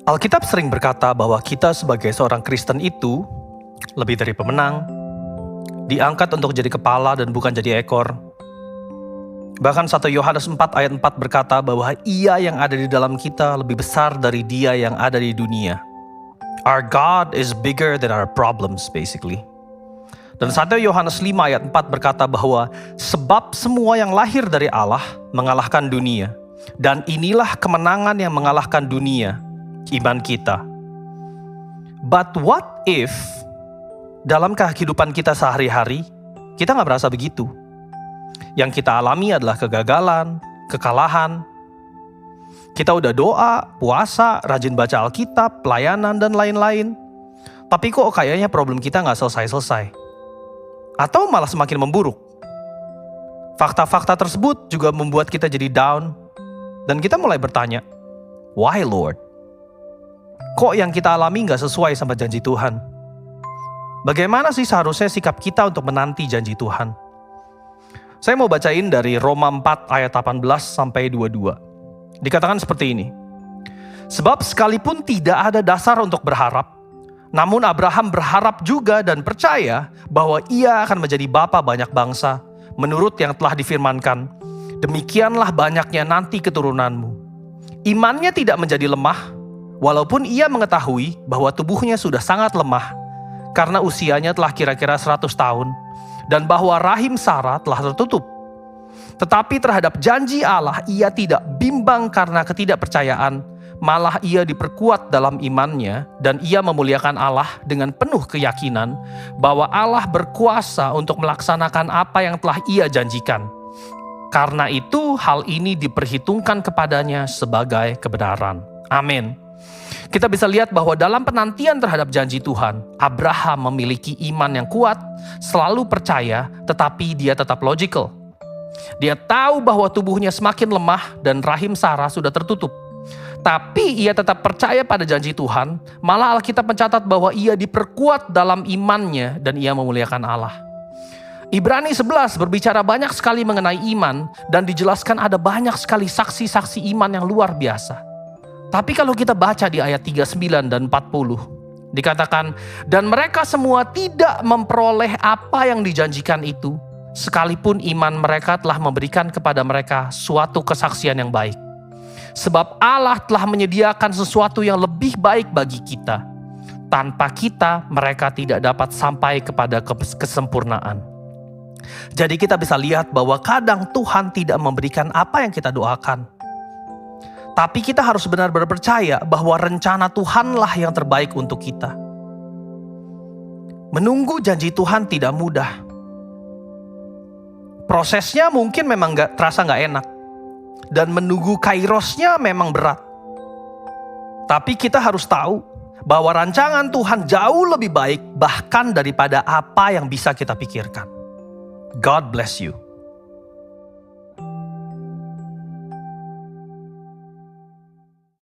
Alkitab sering berkata bahwa kita sebagai seorang Kristen itu lebih dari pemenang, diangkat untuk jadi kepala dan bukan jadi ekor. Bahkan 1 Yohanes 4 ayat 4 berkata bahwa Ia yang ada di dalam kita lebih besar dari dia yang ada di dunia. Our God is bigger than our problems, basically. Dan 1 Yohanes 5 ayat 4 berkata bahwa sebab semua yang lahir dari Allah mengalahkan dunia. Dan inilah kemenangan yang mengalahkan dunia, iman kita. But what if dalam kehidupan kita sehari-hari kita gak berasa begitu? Yang kita alami adalah kegagalan, kekalahan. Kita udah doa, puasa, rajin baca Alkitab, pelayanan, dan lain-lain. Tapi kok kayaknya problem kita gak selesai-selesai. Atau malah semakin memburuk. Fakta-fakta tersebut juga membuat kita jadi down. Dan kita mulai bertanya, why Lord? Kok yang kita alami gak sesuai sama janji Tuhan? Bagaimana sih seharusnya sikap kita untuk menanti janji Tuhan? Saya mau bacain dari Roma 4 ayat 18 sampai 22. Dikatakan seperti ini. Sebab sekalipun tidak ada dasar untuk berharap, namun Abraham berharap juga dan percaya bahwa ia akan menjadi bapa banyak bangsa, menurut yang telah difirmankan, demikianlah banyaknya nanti keturunanmu. Imannya tidak menjadi lemah, walaupun ia mengetahui bahwa tubuhnya sudah sangat lemah, karena usianya telah kira-kira 100 tahun, dan bahwa rahim Sarah telah tertutup. Tetapi terhadap janji Allah ia tidak bimbang karena ketidakpercayaan, malah ia diperkuat dalam imannya, dan ia memuliakan Allah dengan penuh keyakinan bahwa Allah berkuasa untuk melaksanakan apa yang telah ia janjikan. Karena itu hal ini diperhitungkan kepadanya sebagai kebenaran. Amin. Kita bisa lihat bahwa dalam penantian terhadap janji Tuhan, Abraham memiliki iman yang kuat, selalu percaya, tetapi dia tetap logical. Dia tahu bahwa tubuhnya semakin lemah dan rahim Sarah sudah tertutup. Tapi ia tetap percaya pada janji Tuhan, malah Alkitab mencatat bahwa ia diperkuat dalam imannya dan ia memuliakan Allah. Ibrani 11 berbicara banyak sekali mengenai iman dan dijelaskan ada banyak sekali saksi-saksi iman yang luar biasa. Tapi kalau kita baca di ayat 39 dan 40, dikatakan, dan mereka semua tidak memperoleh apa yang dijanjikan itu, sekalipun iman mereka telah memberikan kepada mereka suatu kesaksian yang baik. Sebab Allah telah menyediakan sesuatu yang lebih baik bagi kita. Tanpa kita, mereka tidak dapat sampai kepada kesempurnaan. Jadi kita bisa lihat bahwa kadang Tuhan tidak memberikan apa yang kita doakan. Tapi kita harus benar-benar percaya bahwa rencana Tuhanlah yang terbaik untuk kita. Menunggu janji Tuhan tidak mudah. Prosesnya mungkin memang terasa gak enak. Dan menunggu kairosnya memang berat. Tapi kita harus tahu bahwa rancangan Tuhan jauh lebih baik bahkan daripada apa yang bisa kita pikirkan. God bless you.